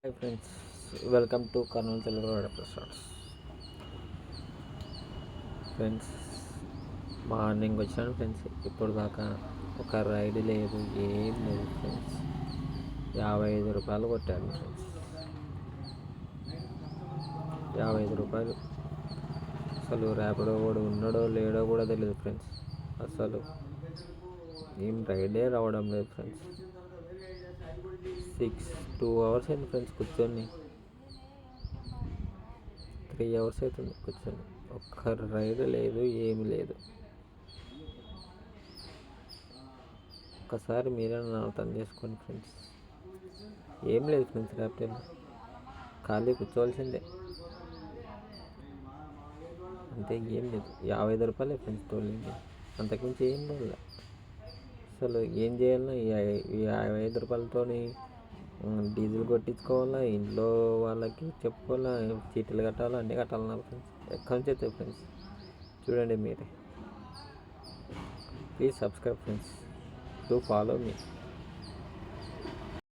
Hi friends, welcome to Kurnool Telugu episodes. Friends, morning వచ్చాను friends. ఇప్పుడు దాకా ఒక రైడ్ లేదు, ఏం లేదు ఫ్రెండ్స్. 55 రూపాయలు కొట్టాను ఫ్రెండ్స్. 55 రూపాయలు. అసలు ర్యాపిడో కూడా ఉన్నాడో లేడో కూడా తెలియదు ఫ్రెండ్స్. అసలు ఏం రైడే రావడం లేదు ఫ్రెండ్స్. 2 అవర్స్ అయింది ఫ్రెండ్స్ కూర్చొని. 3 అవర్స్ అవుతుంది కూర్చొని. ఒక్క రైడ్ లేదు, ఏమి లేదు. ఒక్కసారి మీరే నన్ను అర్థం చేసుకోండి ఫ్రెండ్స్. ఏం లేదు ఫ్రెండ్స్, ర్యాపిడోలో ఖాళీ కూర్చోవలసిందే అంతే, ఏం లేదు. 55 రూపాయలే ఫ్రెండ్స్ తోలింది, అంతకుమించి ఏం లేదు. అసలు ఏం చేయాలన్నా ఈ 55 రూపాయలతోని డీజిల్ కొట్టించుకోవాలా, ఇంట్లో వాళ్ళకి చెప్పుకోవాలా, చీటీలు కట్టాలా, అన్నీ కట్టాలన్నా ఫ్రెండ్స్. ఎక్కడి నుంచి అవుతాయి ఫ్రెండ్స్? చూడండి మీరే. Please subscribe friends, do follow me.